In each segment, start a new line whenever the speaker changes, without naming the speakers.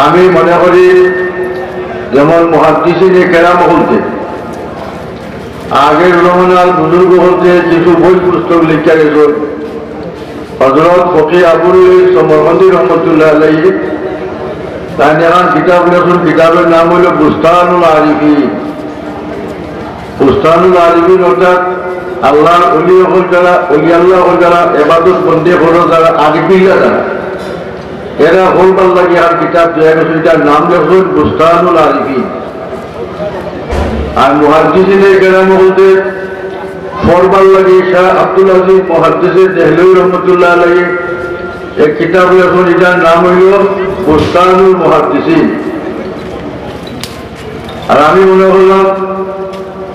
আমি মনে করি যেমন মুহাদ্দিসিনে কেরাম বলতে আগের রমনার বুজুর্গ বলতে কিছু বই পুস্তক লিখা গেছে। হযরত ফকি আবুল সমরবন্দি রহমতুল্লাহ আলাইহি তাই এখন কিতাব লেখুন, কিতাবের নাম হইল বুস্তানুল আরিফিন। বুস্তানুল আরিফিন অর্থাৎ আল্লাহ অলি হল যারা, অলি আল্লাহ হল যারা, এবাদত বন্দে হল যারা, আরিফিনরা যারা, এরা হলবার লাগে আর কিতাব দেয়া গেছে, এটার নাম লেখুন বুস্তানুল আরিফিন। আর মুহাদ্দিসিনে কেরাম বলতে পড়বার লাগে শাহ আব্দুল আজিজ মুহাদ্দিসে দেহলভী রহমতুল্লাহ আলাইহি এক কিতাব লেখুন, এটার নাম হইল বুস্তানুল মুহাদ্দিসিন। আর আমি মনে করলাম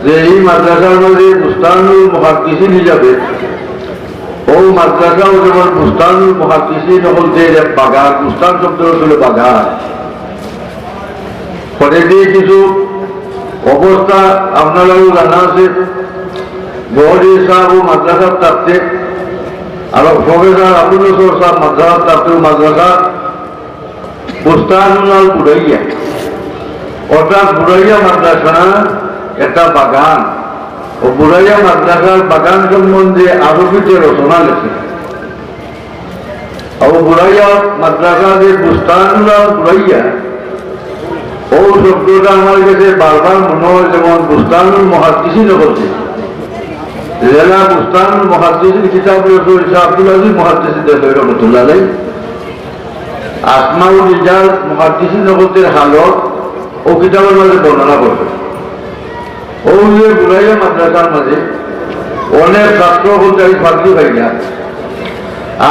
যে এই মাদ্রাসার মধ্যে বুস্তানুল মুহাদ্দিসিন হিসাবে ও মাদ্রাসাও যেমন বুস্তানুল মুহাদ্দিসিন বলতে এক বাগান, বুস্তান শব্দ হল বাগান। পরে দিয়ে কিছু অবস্থা আপনারাও জানা আছে। বহরি সাহেব ও মাদ্রাসার তাপতে আর প্রফেসর আবুল নসর সাহেব মাদ্রাসার তাপতে মাদ্রাসা বুস্তানুল বুড়াইয়া, অর্থাৎ বুড়াইয়া মাদ্রাসা একটা বাগান। ও বুড়াইয়া মাদ্রাসার বাগান সম্বন্ধে আরবিতে রচনা লেখে। ও বুড়াইয়া মাদ্রাসা যে বুস্তানুল বুড়াইয়া, ও শব্দটা আমার কাছে বারবার মনে হয় যেমন বুস্তানুল মুহাদ্দিসিন বলছে। জেলা বুস্তানুল মুহাদ্দিসিন কিতাব শাহ আব্দুল আজিজ মুহাদ্দিসিন দেহলভী রহমতুল্লাহ আলাইহি আসমাউল রিজাল মুহাদ্দিসিন জগতের হালত ও কিতাবের মাঝে বর্ণনা করবে। ও যে বুড়াইয়া মাদ্রাসার মাঝে অনেক ছাত্র বলতে আমি ফাঁকি পাই না।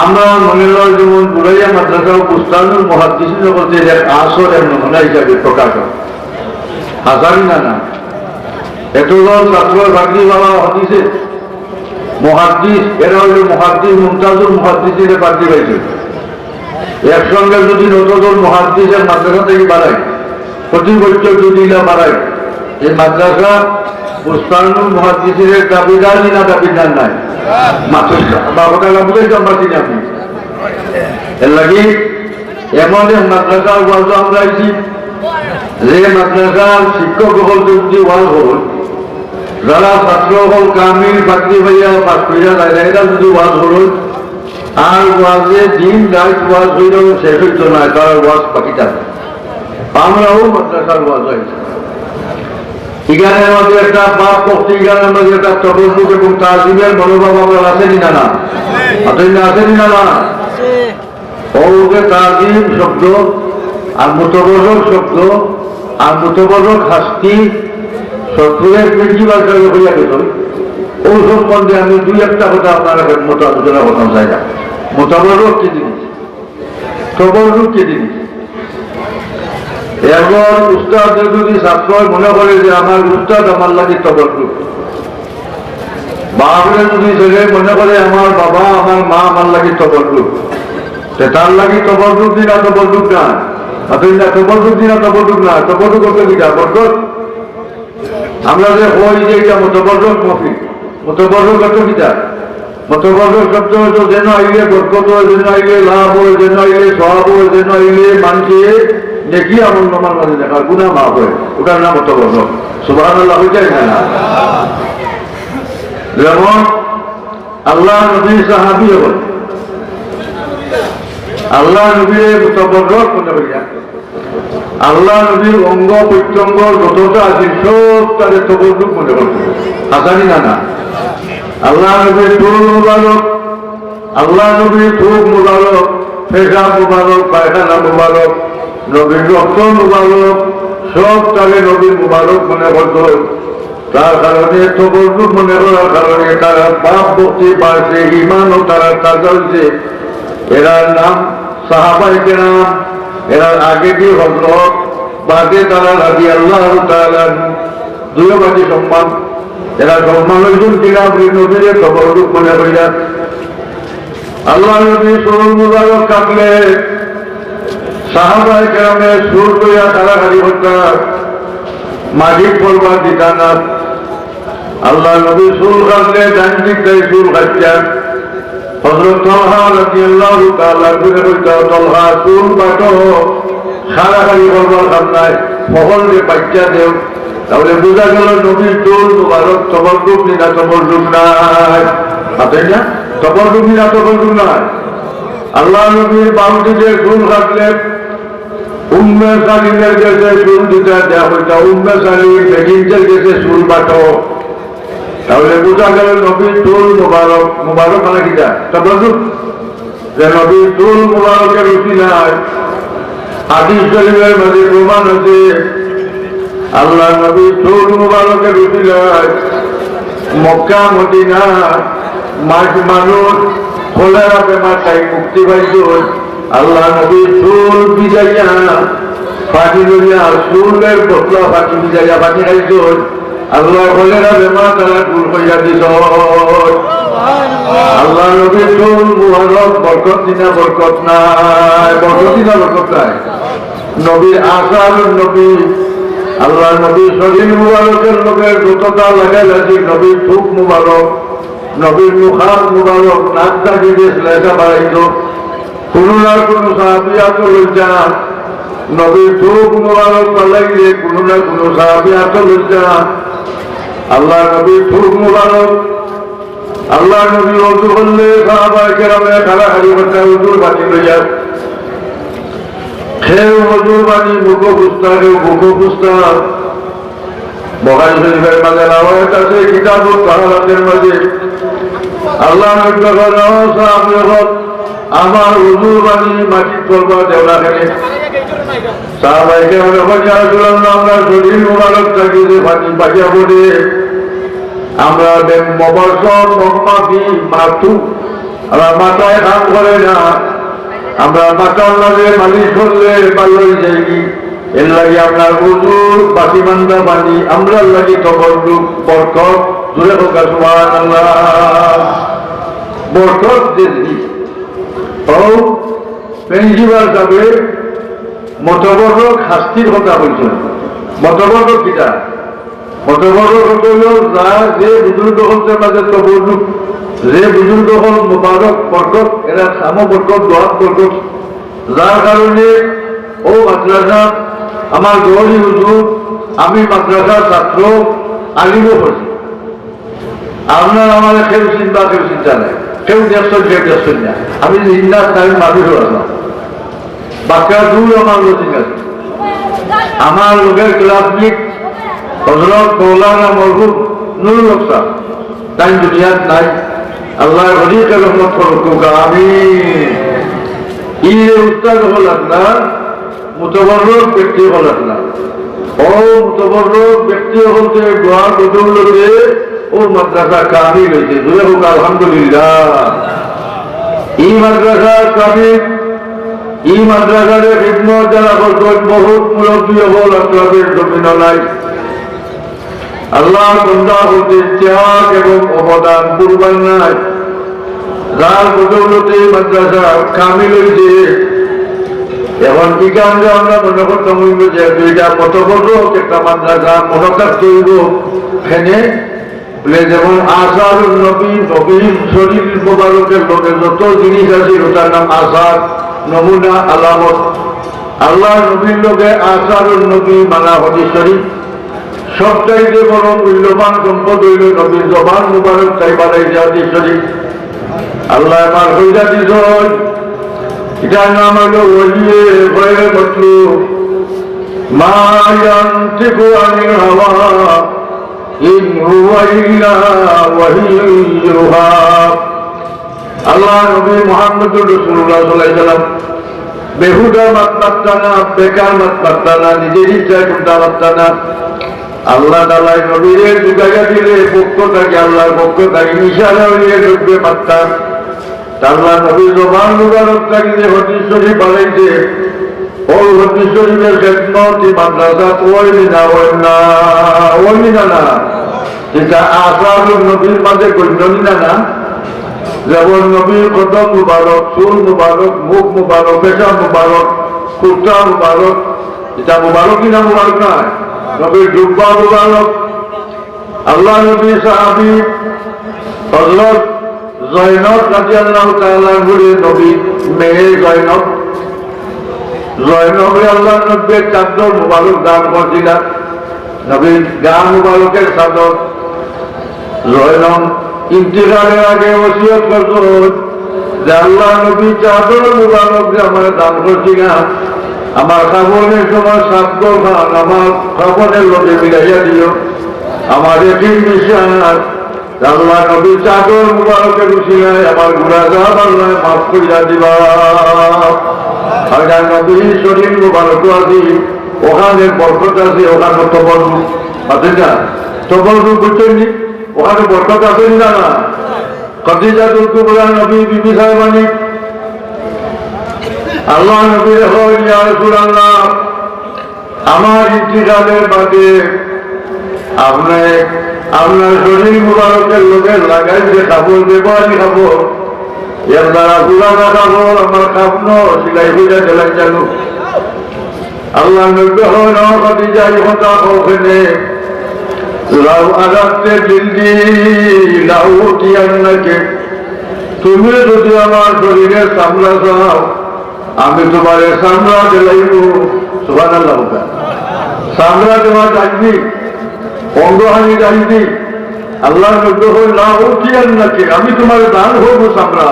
আমরা মনে হয় যেমন বুড়াইয়া মাদ্রাসা ও বুস্তানুল মুহাদ্দিসিন জগতের এক আসর এক নমুনা হিসাবে প্রকাশ হয়। হাজারি না এতজন ছাত্র ফাঁকি বাবা হদিসে মুহাদ্দিস, এরা হইল মুহাদ্দিস মুমতাজুল মুহাদ্দিসিনে ফাঁকি পাইছে। একসঙ্গে যদি নতজন মুহাদ্দিসের মাদ্রাসা থেকে বাড়ায়, প্রতি বছর যদি বাড়ায়, এই মাদ্রাসা বুস্তানুল মুহাদ্দিসিনের দাবিদার না দাবিদার নাই বাবাটা বুঝাই সম্পাদি না। আপনি এর লাগে এমন মাদ্রাসার ওয়াজ আমরা আইছি যে মাদ্রাসার শিক্ষক হল যদি ওয়াজ হল, যারা ছাত্র হল কামিল ফাঁকি ভাইয়া পাশ করিয়া এরা যদি ওয়াজ হল আর ওয়াজে দিন রাত ওয়াজ হইল শেষ হইত না, তার ওয়াজ বাকি থাকে। আমরাও মাদ্রাসার ওয়াজ হয়েছে। এখানের মধ্যে একটা বাপ পক্ষী, এখানের মধ্যে একটা তবরুক এবং তাজিমের মনোভাব আমার আসেনি না? আসেনি না? ওকে তাজিম শব্দ আর মুতবরক শব্দ আর মুতবরক হাস্তি শত্রুরের বেশি বাজারে হইয়া গেল। ও সম্বন্ধে আমি দুই একটা কথা আপনার মতো আলোচনা করতাম চাই না। মোতাবরক কি জিনিস, তবরুক কি জিনিস। এবার উস্তাদ যদি ছাত্র মনে করে যে আমার উস্তাদ আমার লাগে তবরুক, বাপরে যদি ছেলে মনে করে আমার বাবা আমার মা আমার লাগে তবরুক, তার লাগে তবরুক দিন আর তবরুক না, তবরুক দিন আর তবরুক না, তবরুক করতে দিটা বরকত। আমরা যে হই যে এটা মোতাবরক মফি, মোতাবরক এত কিতা মোতাবরক শব্দ হয়তো যেন আইলে বরকত হয়, যেন আইলে লাভ হয়, যেন আইলে সব হয়, যেন আইলে মানছে নেকি আমল নামার মাঝে দেখা গুনাহ মাফ হয়, ওটার নাম মোতাবরক। সুবহানাল্লাহ হইতাই না? যেমন আল্লাহ নবী সাহাবী হল, আল্লাহ নবীর মোতাবরক মনে করিয়া আল্লাহ নবীর অঙ্গ প্রত্যঙ্গ যতটা আছে সব তাদের তবরুক মনে করছে। হাসানি না? আল্লাহ নবীর চুল মুবারক, আল্লাহ নবীর থুক মুবারক, পেশাব মুবারক, পায়খানা মুবারক, নবীর রক্ত মুবারক, সব তাদের নবীর মুবারক মনে করত। তার কারণে তবরুক মনে করার কারণে তারা পাপ মুক্তি পাচ্ছে, ইমানও তারা তাজা হয়েছে। এরার নাম সাহাবায়ে কেরাম, এরা আগে দিয়ে হযরত, বাদে তারা রাদিয়াল্লাহু তাআলা, দুই বাদী সম্মান। এরা সম্মান হয়েছেন কিনা নবীর তবরুক মনে করিয়া। আল্লাহ নবী সুর মুবারক কাটলে সাহাবায়ে কেরামের সুর করিয়া তারা খালি করতাম, মালিক বলবার দিতা না। আল্লাহ নবী সুর কাটলে ডান দিক থেকে সুর খাইতেন। হযরত তালহা রাদিয়াল্লাহু তাআলা করে কইতা, তালহা সুর কাটো, খাড়াখাড়ি করবার কাম নাই, সকলকে বাচ্চা দেও, তাহলে বোঝা গেল নবীর দোল মুবারক তবররুক না তবররুক নাই, তাই না? তবররুক না তবররুক নাই। আল্লাহ নবীর বাউদিকে চুল কাটলে উম্মে সালিমের কাছে চুল দিতে দেওয়া হইতা, উম্মে সালিম বেগিনদের কাছে চুল বাটো, তাহলে বোঝা গেল নবীর চুল মুবারক, মুবারক মানে কিটা তবররুক, যে নবীর চুল মুবারকের রুচি নাই। হাদিস শরীফের মধ্যে প্রমাণ আছে আল্লাহ নবীর চুল মুবারকের রুচি নাই। মক্কা মদিনা মানুষ খোলেরা বেমার তাই মুক্তি পাইত, আল্লাহ নবীর চুল ভিজাইয়া পানি লইয়া চুলের বদলা পানি ভিজাইয়া পানি খাইত, আল্লাহ খোলেরা বেমার তারা দূর করিয়া দিত। আল্লাহ নবীর চুল মুবারক বরকত দিনা বরকত নাই, বরকত দিনা বরকত নাই। নবীর আসার নবী আল্লাহ নবীর শরীর মুবারকের লোকের যতটা লাগাই লাগি, নবীর চুপ মুবারক, নবীর মুখার মুবারক নাকটা দিয়ে লেখা বাড়াইত, কোনো না কোনো সাহাবিয়াত লজ্জা নবীর চুপ মুবারক পালাইলে কোনো না কোনো সাহাবিয়াত লজ্জা। আল্লাহ নবীর চুপ মুবারক, আল্লাহ নবী অজু করলে সাহাবায়ে কেরামে খাড়াখাড়ি করতে উজুর বাতি লইয়া খেউ অজুর বাণী মুখ পুস্তা, কেউ মুখ পুস্তা। বুখারী শরীফের মাঝে রাওয়ায়াত আছে কিতাবুত তাহারাতের মাঝে আল্লাহ নবী বলেন আমার উজুর বাণী মাটি করবা দেও না কেন? সাহাবায়ে কেরাম বলেন ইয়া রাসূলুল্লাহ, আমরা শরীর মুবারক থাকি যে পানি বাকিয়া পড়ে, আমরা মবসর মহমাফি মাথু, আমরা মাথায় কাম করে না, আমরা মাথার লাগে মালিশ করলে ভালো হয়ে যাই, এর লাগে আপনার উজুর বাকি বান্ধা পানি আমরা লাগি তবররুক বরকত জুড়ে হোক সুবহানাল্লাহ, বরকত দিদি। ও প্রিন্সিপাল যাবে মতবরক শাস্তির কথা বলছেন। মতবরক কিটা? মতবরক হল যা যে বুজুর্গ হলতে মাঝে তবররুক, যে বুজুর্গ হল মুবারক বরকত, এরা সাম বরকত দোয়াত বরকত, যার কারণে ও মাদ্রাসা আমার গৌরী হুজুর, আমি মাদ্রাসার ছাত্র আলিমও করছি। আপনার আমার কেউ চিন্তা কেউ চিন্তা নেই, কেউ দেখছেন কেউ দেখছেন না, আমি চিন্তা তাই মানুষও আসলাম বাচ্চা দূর আমার লোজিং আছে। আমার লোকের ক্লাসমেট হযরত মৌলানা মরহুম নুরুল হক সাহেব তাই দুনিয়াত নাই, আল্লাহ হরিকে রহমত করুক আমিন। এই উস্তাদ হল আপনার মুতবররক ব্যক্তি হল আপনার, ও মুতবররক ব্যক্তি হলতে দোয়ার বদৌলতে ও মাদ্রাসা কামিল হয়েছে, জুড়ে হোক আলহামদুলিল্লাহ। এই মাদ্রাসার কামিল, এই মাদ্রাসার খিদমত যারা করছেন বহুত মুরব্বী হল আপনাদের জমিন নাই। আল্লাহ বন্দা হতে ত্যাগ এবং অবদান কুরবান নাই, যার বদৌলতে মাদ্রাসা কামিল হয়েছে। এখন বিজ্ঞানরা আমরা মনে করতাম হইব যে দুইটা কত বড় একটা মাদ্রাসা মনোকার তৈব ফেনে বলে, যেমন আসার নবী, নবীর শরীর মোবারকের লোকের যত জিনিস আছে ওটার নাম আসার, নমুনা, আলামত। আল্লাহ নবীর লোকে আসার নবী মানা হদিস শরীফ, সবচাইতে বড় মূল্যবান সম্পদ হইল নবীর জবান মুবারক চাই বাড়াই হাদিস শরীফ। আল্লাহ আমার হইয়া দিস, এটার নাম হলো ওহিয়ে গয়রে মাতলুব, মা ইয়ানতিকু আনিল হাওয়া ইন হুয়া ইল্লা ওয়াহিয়ুন ইউহা। আল্লাহ নবী মুহাম্মদুর রাসূলুল্লাহ সাল্লাল্লাহু আলাইহি ওয়াসাল্লাম বেহুদা মাত মাত্তা না, বেকার মাত মাত্তা না, নিজের ইচ্ছায় কোনটা মাত্তা না। আল্লাহ তাআলা নবীরে যুগাইয়া দিলে পক্ষ থাকে, আল্লাহর পক্ষ থাকে ইশারা হইলে ঢুকবে মাত্তা। আল্লাহ নবী জবান মুবারক থাকিলে হাদিস শরীফ বানাইছে, ওই হাদিস শরীফের খেদমত মাদ্রাসা ওই না ওই না ওই না, যেটা আসারুল নবীর মাঝে গণ্যনি না। যেমন নবীর কদম মুবারক, চুল মুবারক, মুখ মুবারক, পেশা মুবারক, কুর্তা মুবারক, এটা মুবারক কিনা মুবারক নয়, নবীর জুব্বা মুবারক। আল্লাহ নবী সাহাবী হযরত জয়নব রাদিয়াল্লাহু তাআলা আনহুর নবী মেয়ে জয়নব, জয়নবী আল্লাহ নবীর চাদর মুবারক দান করছিলেন, নবীর গান মুবারকের চাদর। জয়নব ইন্তিকালের আগে ওসিয়ত করত যে আল্লাহ নবী চাদর মুবারক যে আমার দান করছিলেন, আমার খাবনের সময় সাতগো খান আমার খাবনের লোকে মিলাইয়া দিও। আমার একই বিশ্বাস আল্লাহ নবী চাদর মুবারকের উসিলায় আমার গুনাহগার আল্লাহ মাফ করিয়া দিবা। আর নবী শরীর মুবারক আছে, ওখানে বরকত আছে, ওখানে তবরুক আছে না? তবরুক বুঝছেন নি? ওখানে বরকত আছে না? না খাদিজাতুল কুবরা নবী বিবি সাহেবানী আল্লাহ নবীর হয় ইয়া রাসূলুল্লাহ, আমার ইন্তিকালের বাদে আপনি আপনার শরীর মুবারকের লোকের লাগাই যে কাপড় ব্যবহারী কাপড় এর দ্বারা পুরানা কাপড় আমার কাপড় সিলাই হইয়া গেলেন জানো। আল্লাহ নবী হয় না খাদিজা কথা ওখানে লাউ আগাতে দিল্লি লাউ টিয়ান্নাকে, তুমি যদি আমার শরীরের সামলা চাও আমি তোমার সামলা দিলাইব। সুবহানাল্লাহ, সামলা দেওয়া যাইবি, অঙ্গহানি যাইবি। আল্লাহ নবী হয় লাউ টিয়ান্নাকে, আমি তোমার দান হবো সামলা,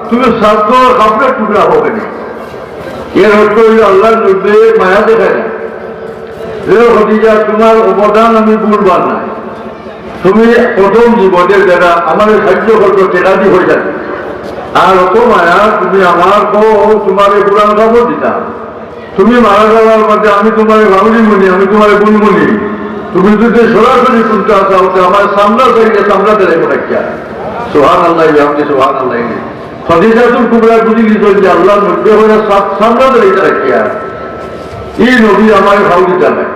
তুমি সাধ্য কাপড়ের টুকরা হবে না। এর অর্থ হইল আল্লাহ নবী মায়া দেখায় না। খাদিজা তোমার অবদান আমি ভুলবার নাই, তুমি প্রথম জীবনের যারা আমাদের সাহায্য করতো টেকাদি হয়ে যাবে। আর অত মায়া তুমি আমার তোমার পুরান খবর দিতাম, তুমি মারা যাওয়ার মধ্যে আমি তোমার বাবুলি মনি, আমি তোমার বুনমুনি, তুমি যদি সরাসরি শুনতে চাও তো আমার সামলা চাইলে সামলাতে রেখে রাখিয়া। সুবহানাল্লাহ, সুবহানাল্লাহ। খাদিজাতুল কুবরা বুঝি গেছেন যে আল্লাহ নবী হয়ে সামলাতে রেখে রাখিয়া এই নবী আমার ভাও দিতে নাই।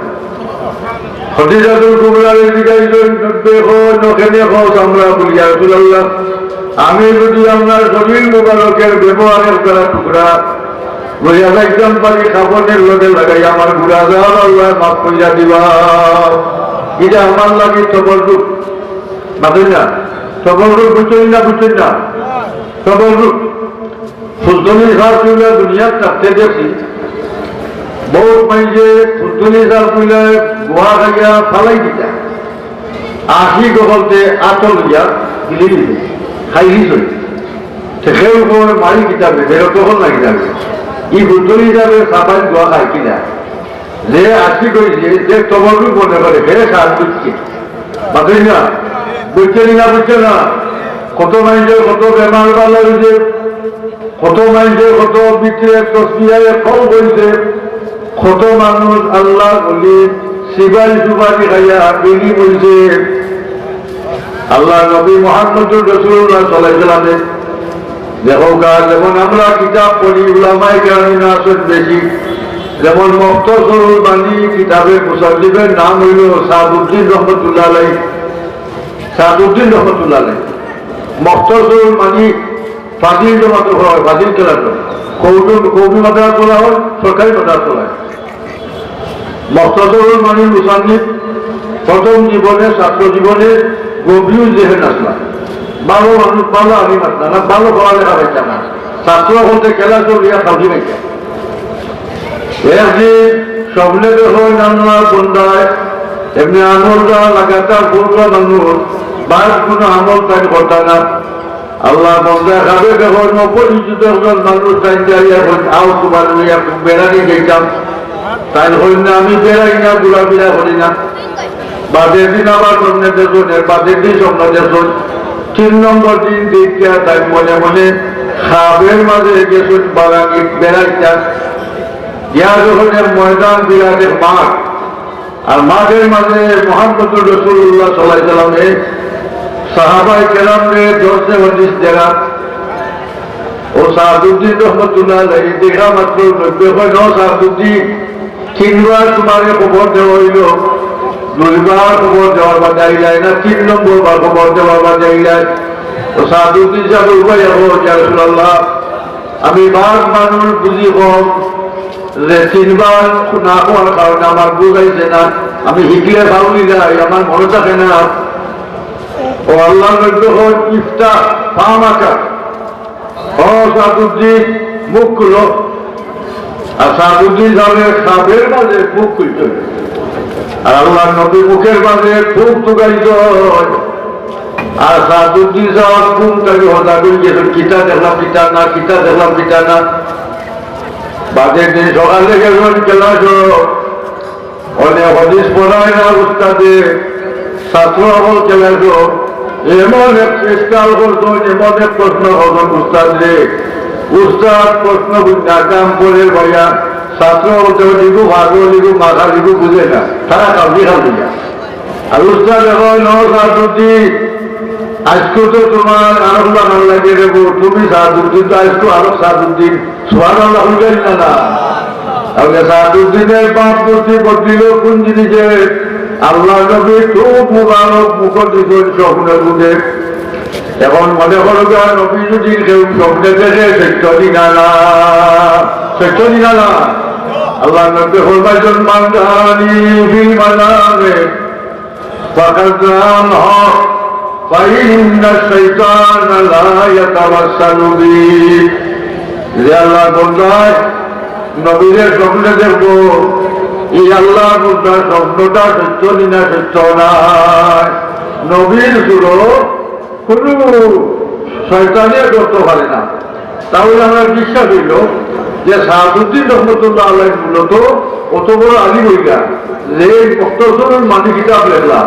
খাদিজাতুল কুবরার জিজ্ঞাসা নবী হয় নখেনে হও আমরা বলি ইয়া রাসূলুল্লাহ, আমি যদি আপনার শরীর মুবারকের ব্যবহারের দ্বারা টুকরা বলিয়া একজন পারি খাবনের লোকে লাগাই আমার গুড়া যাওয়ার আল্লাহ মাফ করিয়া দিবা। এটা আমার লাগে তবররুক বাদেন না, তবররুক বুঝছেন না? বুঝছেন না তবররুক? ফুজদনি সার তুলে দুনিয়ার চাপতে দেখছি বহুত মাইজে ফুজদনি সার তুলে গোয়া খাইয়া ফালাই দিতা, আশি গহলতে আতল গিয়া গিলি দিতে খাইলি চলি সেও মারি কিতাবে বেরোতে হল না কিতাবে ই ফুজদনি যাবে সাফাই গোয়া খাই কিনা যে আশি করেছে যে তবররুক মনে করে হে সার বুঝছে বাদেন না? বুঝছেন না? বুঝছে না? কত মাইজে কত বেমার ভালো হয়েছে, কত মাইজে কত বিক্রিয়া তসবিহায় ফল বলছে, কত মানুষ আল্লাহ বলি সিবারি সুবারি খাইয়া বেরি বলছে। আল্লাহ নবী মুহাম্মদুর রাসূলুল্লাহ সাল্লাল্লাহু আলাইহি ওয়াসাল্লাম দেখো যেমন আমরা কিতাব পড়ি উলামায়ে কেরাম আসেন বেশি, যেমন মুখতাসরুল বানী কিতাবের মুসান্নিফের নাম হইল সাদউদ্দিন রহমতুল্লাহ আলাইহি। সাদউদ্দিন রহমতুল্লাহ আলাইহি মুখতাসরুল বানী ফাজিল জমাত হয়, ফাজিল কেরাম কৌমি মাদ্রাসা তোলা হয়, সরকারি মাদ্রাসা তোলা হয়। মুখতাসরুল বানী মুসান্নিফ প্রথম জীবনে ছাত্র জীবনে গভীর জেহেন আসলা, ভালো মানুষ, ভালো আলিম আসলা না, ভালো পড়ালেখা পাইছে না, ছাত্র বলতে খেলা চলিয়া খাওয়া পাইছে। একদিন সবলে হয় নান্না বন্ধায় এমনি আমলটা লাগাতার ফুলটা মানুষ বাইর কোনো আমল তাই করতে না। আল্লাহ বন্ধা খাবে দেখুন অপরিচিত একজন মানুষ তাই যাইয়া আও তোমার বেড়ানি গেছিলাম, তাই হইল না আমি বেড়াই না, ঘোরাফেরা করি না। বাদের দিন আবার সামনে দেখুন, এর বাদের দিন সামনে দেখুন, 3 নম্বর দিন দেখিয়া তাই মনে মনে খাবের মাঝে গেছুন বাগানি বেড়াইটা ইয়া যখন ময়দান বিরাটের মাঠ, আর মাঠের মাঝে মুহাম্মদুর রাসূলুল্লাহ সাল্লাল্লাহু আলাইহি ওয়াসাল্লামের সাহাবায়ে কেরামদের দর্শে হাদিস দেখা ও সাদউদ্দিন রহমতুল্লাহ আলাইহি দেখা মাত্র নব্বই হয় ন সাদউদ্দিন 3 বার তোমাকে খবর দেওয়া হইল, 2 বার খবর দেওয়ার বাজাই যায় না, 3 নম্বর বার খবর দেওয়ার বাজাই যায়। ও সাদউদ্দিন সাহেব উপায় হবো ইয়া রাসূলুল্লাহ, আমি বাঘ মানুষ বুঝি হোক যে 3 বার না হওয়ার কারণে আমার বুঝাইছে না, আমি হিগলে ভাবলি যাই, আমার মনে থাকে না। ও আল্লাহ ইফতা পামাকা ও সাদুদ্দিন মুখ খুলো, আর সাদুদ্দিন সাহেবের সাপের মাঝে খুব খুঁজত, আর আল্লাহ নবী মুখের মাঝে খুব তুকাইত। আর সাদুদ্দিন সাহেব খুব তাকে হতা করে গেছেন, কিতা দেখলাম কিতা না, কিতা দেখলাম কিতা না। বাদের দিন সকালে গেছেন ক্লাস, অনেক হদিস পড়ায় না উস্তাদে, ছাত্র হল ক্লাস, এমন এক চেষ্টাল করতো, এমন এক প্রশ্ন হবেন উস্তাদ রে, উস্তাদ প্রশ্ন কাম করে ভাইয়া ছাত্র বলতে লিখু ভাগো লিখু মাথা লিখু বুঝে না, তারা কাউকে খাওয়া যা। আর উস্তাদ এখন সাদুদ্দিন আজকে তো তোমার আরো বানান লাগে দেবো, তুমি সাদুদ্দিন তো আজকে আরো সাদুদ্দিন সোহান হইলেন না না। তাহলে সাদুদ্দিনের বাপ মূর্তি বদলিল কোন জিনিসে? আল্লাহ নবী খুব মুবারক মুখ দিচ্ছেন স্বপ্নের মুখে। এখন মনে করো নবী যদি কেউ স্বপ্নে দেখে সত্য দিনা না, আল্লাহ নবী ফরমাইছেন মানদানি ফিল মানামে ফাকাদান হক ফাইন্না শাইতানা লা ইয়াতাওয়াসসালু বি। যে আল্লাহ বললেন নবীদের স্বপ্নে দেখবো, এই আল্লাহ বললেন স্বপ্নটা সত্য দিনা সত্য নয়। নবীর সুরো কোন শয়তানে করতে পারে না। তাহলে আমরা বিশ্বাস হইল যে সাদুদ্দিন রহমতুল্লাহ আল্লাহ মূলত অত বড় আলী হইলা যে মক্তসরুল মানি কিতাব লেখলা,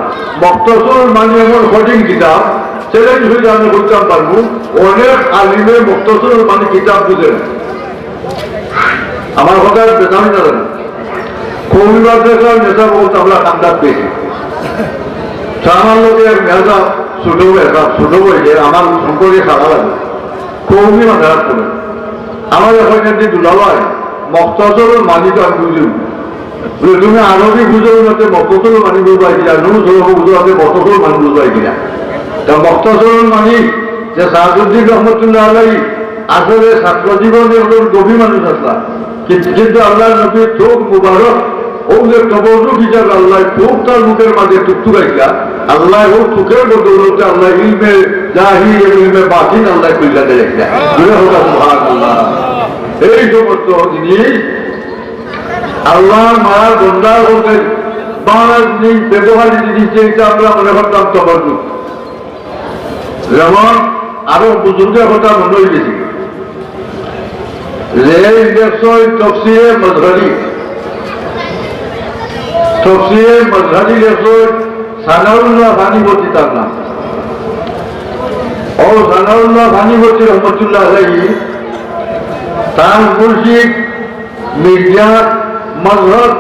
মক্তসরুল মানি এমন কঠিন কিতাব, চ্যালেঞ্জ হইলে আমি বলতাম পারবো অনেক আলিমে মক্তসরুল মানি কিতাব বুঝে না। আমার কথা বেদামি না জানি কবিবাদ দেখার নেতা বলতে আমরা কান্দার পেয়েছি। আমার লোকের মেজা ছোট বইছে আমার সম্পর্কে সারা লাগে কৌমি মাথার করে আমার এখন একটি দুলাভাই মক্তসরুল মানি তো আমি বুঝি, তুমি আরবি বুঝো যাতে মক্তসরুল মানি বুঝবাই কিনা, নুন সরব বুঝো যাতে মক্তসরুল মানি বুঝবাই কিনা। তা মক্তসরুল মানি যে সাদুদ্দিন রহমতুল্লাহ আলাই আসলে ছাত্র জীবনে গভীর মানুষ আসলা, কিন্তু আল্লাহ নবী চোখ মুবারক ওদের তবরুক হিসাবে আল্লাহ খুব তার মুখের মাঝে টুকটুকাইলা, আল্লাহ ও চোখের বদৌলতে আল্লাহ ইলমে জাহি ইলমে বাতিন আল্লাহ কইলাতে রেখা। সুবহানাল্লাহ। এই সমস্ত জিনিস আল্লাহ মায়ার বন্দার বলতে বাংলা জিনিস ব্যবহারী জিনিস যেটা আমরা মনে করতাম তবরুক। যেমন আরো বুজুর্গের কথা মনে হয়ে গেছি, তফসিরে মজহরি লেখক সানাউল্লাহ ভানিবতী তার নাম। ও সানাউল্লাহ ভানিবতী রহমতুল্লাহ আলাইহি তার মুর্শিদ মির্জা মজহর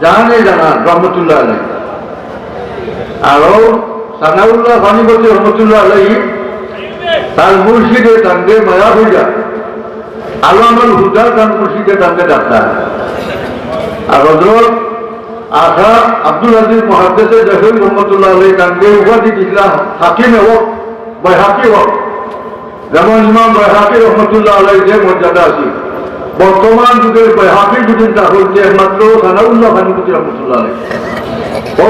জাহানে জানান রহমতুল্লাহ আলাইহি। আরো সানাউল্লাহ ভানিবতী রহমতুল্লাহ আলাইহি তার মুর্শিদে তাঙ্গে মায়া হইয়া আল্লামুল হুদা তার মুর্শিদে তাঙ্গে ডাক্তার। আর হযরত আশা আব্দুল আজিজ মুহাদ্দিসে জাহিদ রহমতুল্লাহ আলাইহি তাঙ্গে উপাধি দিলা হাকিম হোক বাইহাকি হোক। যেমন ইমাম বাইহাকি রহমতুল্লাহ আলাইহি যে মর্যাদা আছে, বর্তমান যুগের বাইহাকি যদি তা হচ্ছে একমাত্র সানাউল্লাহ ভানিবতী রহমতুল্লাহ আলাইহি। ও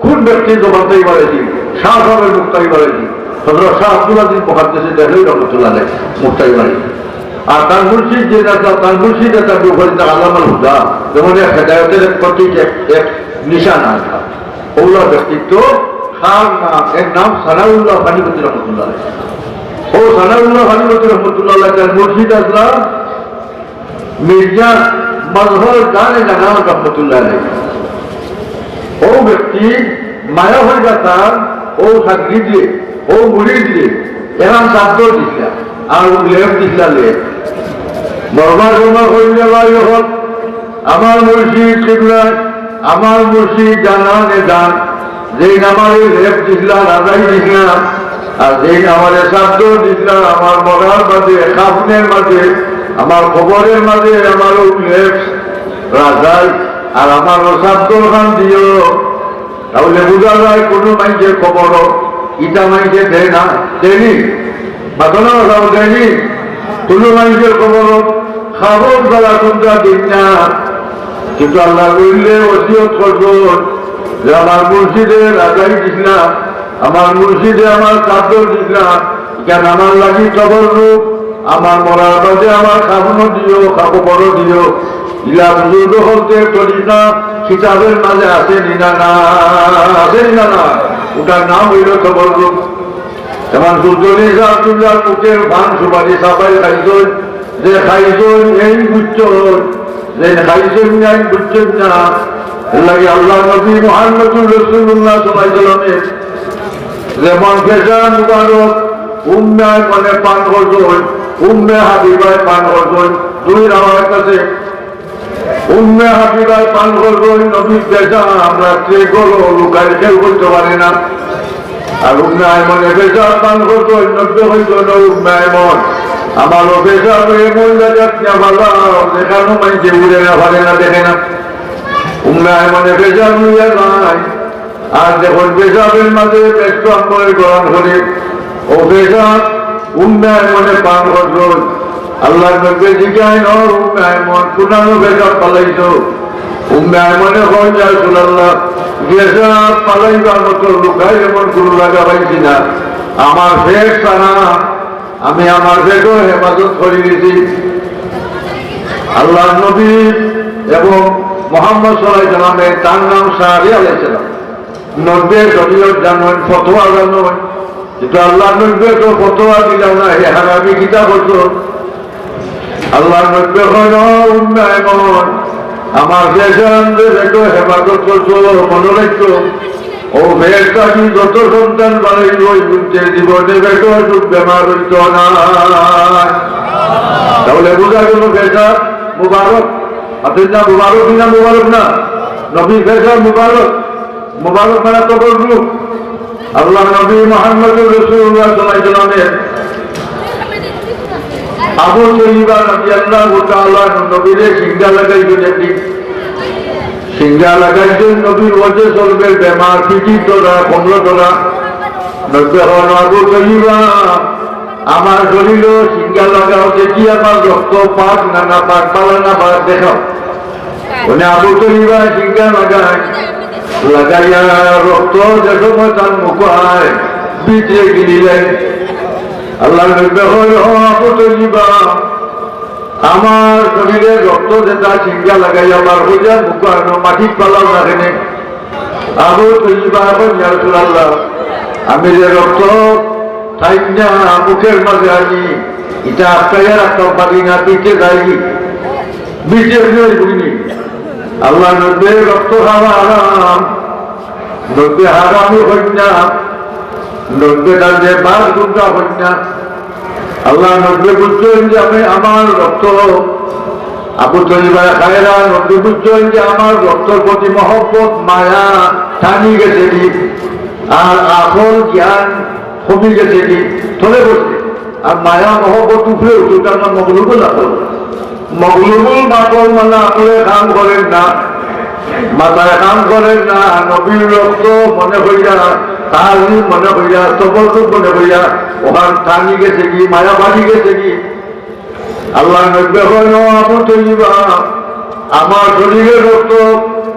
কোন ব্যক্তি জবানদারি করেছি, শাহ সাহেবের মুক্তাই করেছি, হযরত শাহ আব্দুল আজিজ মুহাদ্দিসে জাহিদ রহমতুল্লাহ আলাইহি মুক্তাই করেছি। আর তার মুর্শিদ যে তার মুর্শিদ তার বিপরীত আল্লামুল হুদা, যেমন হেদায়েতের প্রতীক এক নিশানা ওগুলোর ব্যক্তিত্ব খান নাম, এর নাম সানাউল্লাহ ভানিবতী রহমতুল্লাহ। ও সানাউল্লাহ ভানিবতী রহমতুল্লাহ তার মুর্শিদ আসলাম মির্জা মজহর জানে জানান রহমতুল্লাহ। ও ব্যক্তি মায়া হয়ে যাতাম ও সাকরি দিয়ে ও মুড়ি দিয়ে এরাম চাদর দিছিলা আর লেপ দিছিলা লেপ বরবার জমা করলে ভাই হল আমার মুর্শিদ কিবলা আমার মুর্শিদ জানানে জান যেই আমার লেপ দিছিলা রাজাই দিছিলাম আর যেই আমার চাদর দিছিলাম আমার মরার মাঝে খাপনের মাঝে আমার খবরের মাঝে আমার লেপ রাজাই আর আমার চাদর খান দিও। তাহলে বোঝা যায় কোনো মাইকের খবর ইটা মাইকে দেয় না, দেয়নি বাতনা দেয়নি কোনো মাইকের খবর খাবর দ্বারা তোমরা দিন না। কিন্তু আল্লাহ বললে ওসিয়ত করবো যে আমার মুর্শিদে রাজাই দিছিলাম, আমার মুর্শিদে আমার চাদর দিছিলাম, কেন আমার লাগি তবররূপ আমার মরার বাদে আমার খাবনো দিও, খাবো বড় দিও। ইলা বুজুর্গ হতে তরিকা কিতাবের মাঝে আছে নিনা না, আছে নিনা না, ওটার নাম হইল তবররুক। যেমন দুর্জনী আব্দুল্লাহ মুখের ভান সুপারি সাফাই খাইছই, যে খাইছই এই বুঝছই, যে খাইছই নাই বুঝছেন না। লাগে আল্লাহ নবী মুহাম্মদুর রাসূলুল্লাহ সাল্লাল্লাহু আলাইহি ওয়াসাল্লামের যেমন ফেজা মুবারক উম্মায় মানে পান করছই, উম্মে হাবিবায় পান করছই, দুই রাওয়ায়াত আছে। উম্মে হাবিবায় পান করছই নবী ফেজা আমরা কে করো লুকাই কেউ করতে পারে না। আর উম্মে আয়মনে ফেজা পান করছই নব্বে হইত না উম্মে আয়মন। আমারও ফেজা এমন জায়গাত না ভালো দেখানো মাইকে উড়ে না পারে না, দেখে না। উম্মে আয়মনে ফেজা লইয়া নাই। আর যখন পেশাবের মাঝে পেট করে গ্রহণ করে ও পেশাব উম্মে আয়মনে পান করছো। আল্লাহ নবী জিজ্ঞাসা নর উম্মে আয়মন পুনানো পেশাব পালাইছো। উম্মে আয়মনে হয় যা রাসূলুল্লাহ পেশাব পালাইবার মতো লুকাই এমন কোনো জায়গা পাইছি না। আমার পেট ছাড়া আমি আমার পেটও হেফাজত করে দিয়েছি। আল্লাহ নবী এবং মুহাম্মদ সাল্লাল্লাহু আলাইহি ওয়াসাল্লামের তার নাম সাহাবী আলাইহিস সালাম। নব্বে শরীয়ত জানেন, ফতোয়া জানেন, কিন্তু আল্লাহ নব্বে তো ফতোয়া দিলাম না, হে হারামি কিতা করছো। আল্লাহ নব্বে হয় উম্মে আয়মন আমার পেশানদের একটু হেফাজত করছো, মনে রাখছো। ও বেশি যত সন্তান বাড়াইল ওই বুঝছে জীবনে বেটো অসুখ বেমার হইত না। তাহলে বোঝা গেল পেশা মুবারক। আপনার না মুবারক না, মুবারক না, নবী পেশা মুবারক। মুবারক মানে তবররুক। আল্লাহ নবী মুহাম্মদুর রাসূলুল্লাহ সাল্লাল্লাহু আলাইহি ওয়াসাল্লামের আবু তাইবা রাদিয়াল্লাহু তাআলা নবীরে সিংহা লাগাইছেন, দেখি সিংহা লাগাইছেন নবীর ওজে চলবে বেমার পিঠি ধরা কমল ধরা। নবী হন আবু তাইবা আমার শরীর সিংহা লাগাও, দেখি আমার রক্ত পাক না না পাক পালা না পাক দেখাও। মানে আবু তাইবা সিংহা লাগায় লাগাইয়া রক্ত যে সময় তার মুখ হয় পিঠে গিলিলেন। আল্লাহ নবী হল আবু তাইবা আমার শরীরে রক্ত যেটা সিংহা লাগাইয়া আমার হইয়া মুখ আনো মাটি পালাও না কেন। আবু তাইবা এখন ইয়া রাসূলুল্লাহ আমি যে রক্ত ঠাইনা মুখের মাঝে আনি এটা আটকাইয়া রাখতে পারি না, পিঠে যাই পিঠে বুঝিনি। আল্লাহ নবী রক্ত খাওয়া হারাম, নবী হারামি হই না, নবী যে বাস গুন্ডা হই না। আল্লাহ নবী বুঝছেন যে আমি আমার রক্ত আবু তাইবা খায়রা, নবী বুঝছেন যে আমার রক্তর প্রতি মহব্বত মায়া টানি গেছে কি, আর আসল জ্ঞান কমে গেছে কি ধরে বসে। আর মায়া মহব্বত উপরে উঠে তার নাম মগলুবুল আকল। মগলুবুল আকল মানে আপনি কাম করেন না, মাথায় কাম করেন না, নবীর রক্ত মনে হইয়া তাহারি মনে হইয়া তবররুক মনে হইয়া ওখান টানি গেছে কি, মায়া বাড়ি গেছে কি। আল্লাহ নবী হইল আবু তাইবা আমার শরীরের রক্ত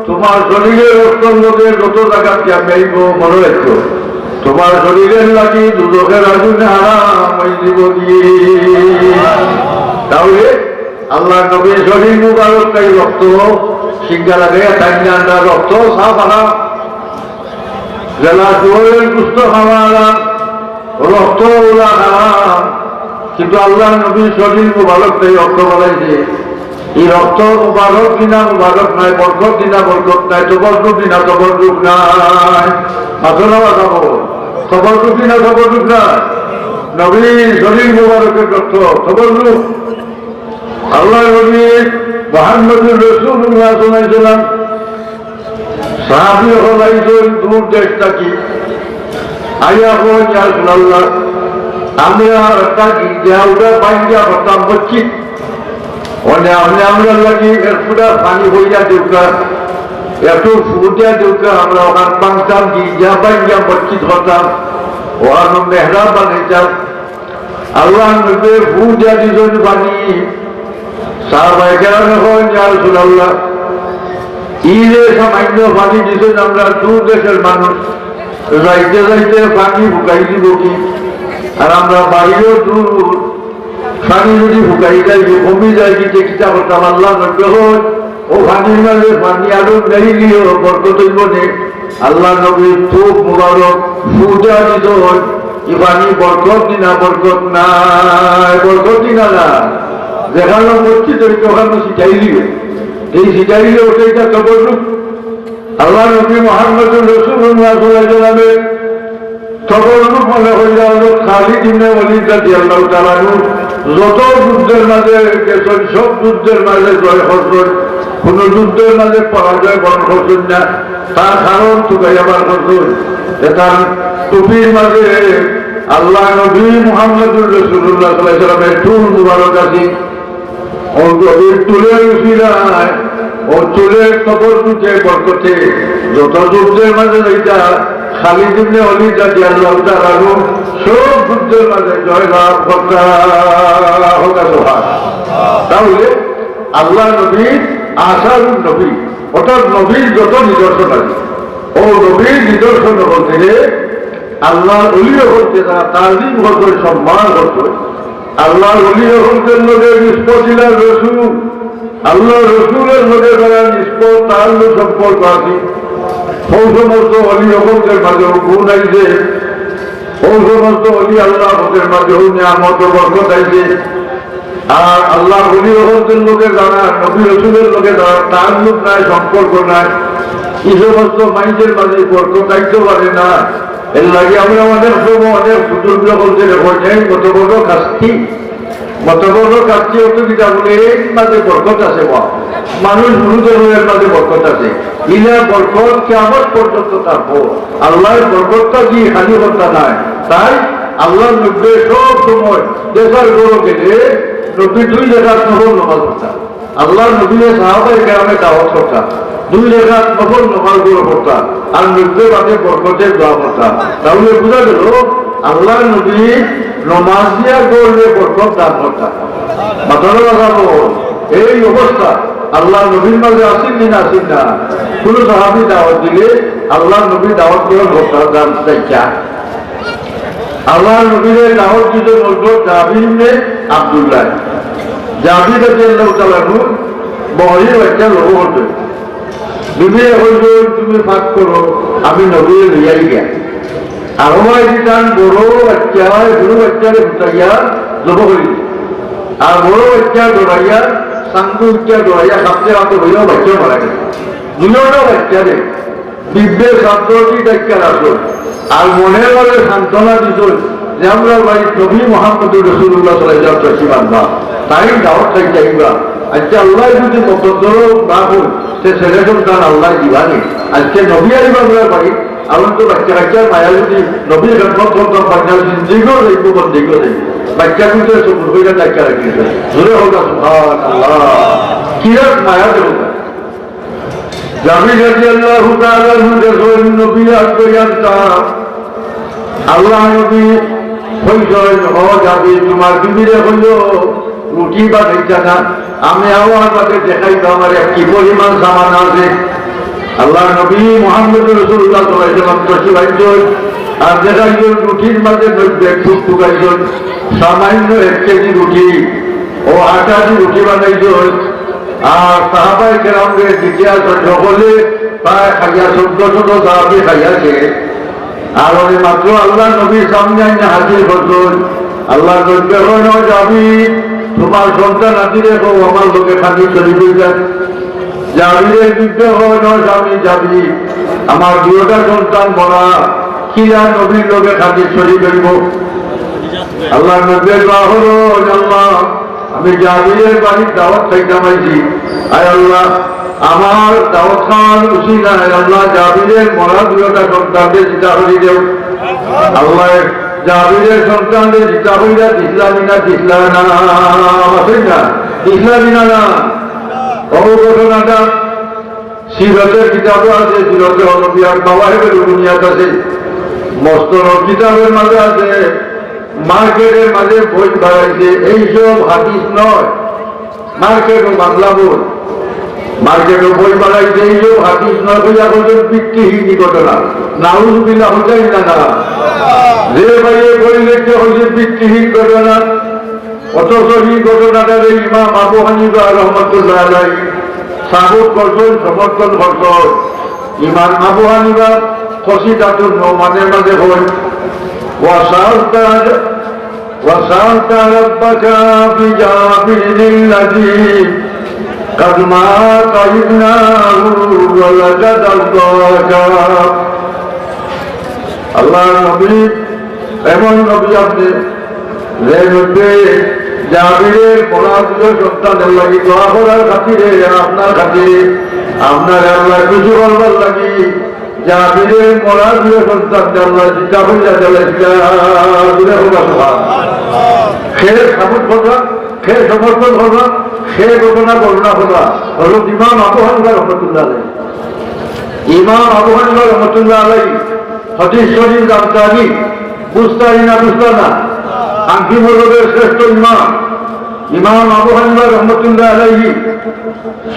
তোমার শরীরের রক্ত লোকের যত জায়গা মেইব মনে রাখো। তোমার শরীরের লাগি দুদকের আগুনে হারাম ওই জীবনী। তাহলে আল্লাহ নবীর শরীর মুবারক তাই রক্ত সিংহা লাগে তাই রক্ত সাফ হারাম। জেলা জোরের গুস্ত খাওয়া হারাম, রক্ত ওলা হারাম। কিন্তু আল্লাহ নবীর শরীর মুবারক তাই রক্ত বলাইছে। এই রক্ত মুবারক কিনা মুবারক নাই, বরকত কিনা বরকত নাই, তবররুক কিনা তবররুক নাই। আসলে বাঁচাবো তবররুক কিনা তবররুক নাই, নবীর শরীর মুবারকের রক্ত তবররুক। আল্লাহ নবী মুহাম্মদুর রাসূলুল্লাহ সাল্লাল্লাহু আলাইহি ওয়াসাল্লাম সাহাবী হলাইছেন দূর দেশ থাকি আইয়া হন ইয়া রাসূলুল্লাহ আমরা একটা গির্জা উঠা পাইয়া হতাম মসজিদ আমরা লাগি এরপুরা পানি হইয়া দেউকা একটু ফুটিয়া দেউকা আমরা ওখান পাংতাম গির্জা পাইয়া মসজিদ হতাম ওখানে মেহরাব বানাইতাম। আল্লাহ নবী ফুটিয়া দিছেন পানি। সাহাবায়ে কেরাম হন ইয়া রাসূলুল্লাহ ইলে সামান্য পানি দিছেন, আমরা দূর দেশের মানুষ যাইতে যাইতে পানি বুকাই দিব কি, আর আমরা বাড়িও দূর পানি যদি শুকাই যায় কমি যায় কি কিতা করতাম আল্লাহ নব্য হয় ও পানির মাঝে পানি আরো নেইলিও বরকত হইব নে আল্লাহ নবীর চোখ মুবারক ফুটা দিত কি পানি বরকত কিনা বরকত নাই বরকত কিনা না যেখানে করছি তুই ওখানে শিখাই দিবে এই শিখাই দিলে ওটাইটা খবর আল্লাহ নবী মুহাম্মদুর রাসূলুল্লাহ সাল্লাল্লাহু আলাইহি ওয়াসাল্লামের তখন মনে হয়ে যাওয়া খালিদ ইবনে ওয়ালিদ রাদিয়াল্লাহু তাআলা আনহু যত যুদ্ধের মাঝে গেছেন সব যুদ্ধের মাঝে জয় করছেন কোন যুদ্ধের মাঝে পরাজয় বরণ করছেন না তার কারণ চুকাইয়াবার করছেন তার টুপির মাঝে আল্লাহ নবী মুহাম্মদুর রাসূলুল্লাহ সাল্লাল্লাহু আলাইহি ওয়াসাল্লামের চুল মুবারক আছে ও নবীর চুলের উসিলায় ও চুলের কবর দুটে বরকতে যত যুদ্ধের মাঝে এইটা খালিদ ইবনে ওয়ালিদ রাদিয়াল্লাহু তাআলা আনহু সব যুদ্ধের মাঝে জয়লাভ করতা হোক সুবহান তাহলে আল্লাহ নবী আশারুন নবী অর্থাৎ নবীর যত নিদর্শন আছে ও নবীর নিদর্শন বলতে আল্লাহর ওলিও বলতে তারা তাজিম করতে সম্মান করতে আল্লাহর ওলিও বলতে লোকের নিষ্পতিলার রসুল আল্লাহ রসুলের লোকে যারা নিষ্পত তার সম্পর্ক আছে ওই সমস্ত অলি হকদের মাঝে গুণ আইছে ওই সমস্ত অলি আল্লাহ হকের মাঝে নিয়ামত বরকত আইছে আর আল্লাহ অলি হকদের লোকে যারা নবী রসুলের লোকে যারা তার লোক নাই সম্পর্ক নাই এই সমস্ত মানুষের মাঝে বরকত আইতে পারে না এর লাগে আমরা অনেক সময় অনেক সুযোগ বলতে রেখেছেন কত বড় কাজটি মতবর্গ কাজটি হতো কিনা বলে এর মাঝে বরকত আছে মানুষ গুরুদের মাঝে বরকত আছে ইলা বরকত কিয়ামত পর্যন্ত থাকবো আল্লাহর বরকতটা কি খালি কথা নাই তাই আল্লাহ নব্বে সব সময় দেখার গরো গেলে নব্বী দুই রেখাত নফল নামাজ পড়তাম আল্লাহ নবীর সাহাবায়ে কেরামে দাওয়াত করতাম দুই রেখাত নফল নামাজ গুলো পড়তাম আর নব্বে বাদে বরকতের দোয়া করতাম তাহলে বোঝা গেল আল্লাহ নবী নমাজ দিয়া করলে বরকত দান করতাম মাথানো লাগাবো এই অবস্থা আল্লাহ নবীর মাঝে আসেন না আসেন না কোন সাহাবী দাওয়াত দিলে আল্লাহ নবী দাওয়াত করে করতাম দান চাইছা আল্লাহ নবীর দাওয়াত দিতে বলতো জাবির ইবনে আব্দুল্লাহ জাবির রাদিয়াল্লাহু তাআলা আনহু বহরির একটা লোক হতো বিবি হইল তুমি ফাঁক করো আমি নবীর লিয়াই গিয়া আরমাই দিতাম বড় বাচ্চা গুরু বাচ্চারে ফুটাইয়া জব করি আর বড় বাচ্চা দৌড়াইয়া সাঙ্গু বাচ্চা দৌড়াইয়া সামনে হাতে হইয়াও বাচ্চা মারা গেছে দুজনটা বাচ্চারে বিদ্যের ছাত্রটি ডাক্তার আসল আর মনের ভাবে সান্ত্বনা দিত যে আমরা বাড়ি নবী মুহাম্মদুর রাসূলুল্লাহ সাল্লাল্লাহু আলাইহি ওয়াসাল্লাম শিবানবা তাই দাওয়াত খাই যাইবা আজকে আল্লাহ যদি মতদর না হন সে ছেলে সন্তান আল্লাহ দিবানি আজকে নবী আইবা আমরা বাড়ি আমার তো বাচ্চা বাচ্চার মায়া যদি নবীর খেদমত করতাম বাচ্চার জিন্দিগিও দেখবো বন্দিগিও দেখবো বাচ্চা কিন্তু সবুর হইয়া বাচ্চা রাখিয়েছে জোরে হোক সুবহানাল্লাহ কিরক মায়া দেব জাবির রাদিয়াল্লাহু তাআলা আনহু যখন নবী আসবেন আল্লাহ নবী কইছেন ও জাবির তোমার বিবিরে হইল রুটি বা খাইতা না আমি আমার কাছে দেখাই তো আমার কি পরিমাণ সামান আছে আল্লাহ নবী মুহাম্মদুর রাসূলুল্লাহ সাল্লাল্লাহু আলাইহি ওয়াসাল্লাম তশরিফ আর দেখাইছেন রুটির মাঝে ব্যাগ ঢুকাইছেন সামান্য 1 কেজি রুটি ও 8 কেজি রুটি বানাইছেন আর সাহাবায়ে কেরামকে দিতে আসেন সকলে প্রায় খাইয়া 1400 সাহাবী খাইয়াছে আর ওই মাত্র আল্লাহ নবীর সামনে আইনা হাজির করছেন আল্লাহ নবী বলেন যাবি তোমার সন্তান আদি রেখো আমার লোকে খালি চলি যান জাবিরের যুদ্ধে হইল স্বামী যাবি আমার দুটা সন্তান বলা কিরা নবীর লোকে খালি চলি করিব আল্লাহ নবীর বাহর আল্লাহ আমি জাবিরের বাড়ির দাওয়াত খাইতাম আইছি আয় আল্লাহ আমার দাওয়াত খাওয়ার উচিত নাই আল্লাহ জাবিরের মরা দুটা সন্তানদের চিতা করি দেও আল্লাহ জাবিরের সন্তানদের চিতা করিয়া ইসলামী না ইসলাম না ইসলামী না ঘটনাটা সিরতের কিতাবে আছে সিরতে অলম্পিয়ার মাওয়াহিবুল দুনিয়াত আছে মস্তর কিতাবের মাঝে আছে মার্কেটের মাঝে বই বাড়াইছে এইসব হাদিস নয় মার্কেট ও বাংলা বই মার্কেটও বই বাড়াইছে এইসব হাদিস নয় বইয়া বলছেন ভিত্তিহীন ঘটনা নাউজুবিল্লাহ হইতেই না যে ভাইয়ে বই লিখতে হয়েছে ভিত্তিহীন ঘটনা অথচ এই ঘটনাটারে ইমাম আবু হানিফা রহমতুল্লাহ আলাইহি সাবুত করছেন, সমর্থন করছেন। ইমাম আবু হানিফা খসিদাতুন নোমানের মাঝে হয় وسألت ربك بجابر الذي قد مات ابنه ولقد أرضاك আল্লাহ নবী এমন নবী আপনি যে নবী জাবিরের পরাধীন সন্তানের লাগি দোয়া করার খাতিরে আপনার খাতিরে আপনার আল্লাহ কিছু করবার লাগি জাবিরের পরাধীন সন্তান আল্লাহ চিন্তা করিয়া চালাইছিলাম। সে সাপোর্ট করবা, সে সমর্থন করবা, সে ঘটনা বর্ণনা করবা হল ইমাম আবু হানিফা রহমতুল্লাহ আলাইহি। ইমাম আবু হানিফা রহমতুল্লাহ আলাইহি হাদিস শরীফ জানতানি বুঝতানি না বুঝতা না আঙ্কি মজহবের শ্রেষ্ঠ ইমাম ইমাম আবু হানিফা রহমতুল্লাহ আলাইহি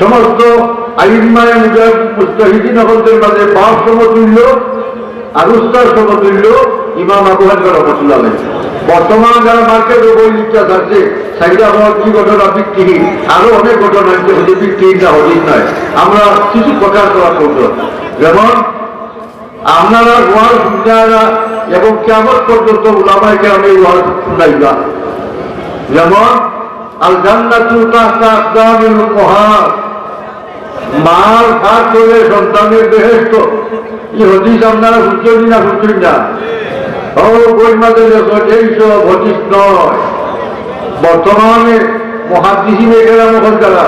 সমস্ত আইম্মায়ে মুজতাহিদিন হকদের মাঝে বাপ সমতুল্য আর উস্তাদ সমতুল্য ইমাম আবু হানিফা রহমতুল্লাহ আলাইহি। বর্তমান যারা মার্কেটে বই লিখতে থাকছে সাইডা হওয়ার কি ঘটনা ভিত্তিহীন, আরো অনেক ঘটনা হচ্ছে ভিত্তিহীন না হদিন নয়। আমরা কিছু প্রকাশ করা করব, যেমন আপনারা ওয়াজ শুনতে এবং কিয়ামত পর্যন্ত উলামায়ে কেরামের ওয়াজ শুনাইবা। যেমন আল জান্নাতু তাহতা আকদামিল উম্মাহাত, মাল ভাগ করে সন্তানের বেহেশত। এই হাদিস আপনারা শুনছেন না শুনছেন না? বই মাঝে এইসব হাদিস নয়। বর্তমানে মুহাদ্দিসিনে কেরাম হল যারা,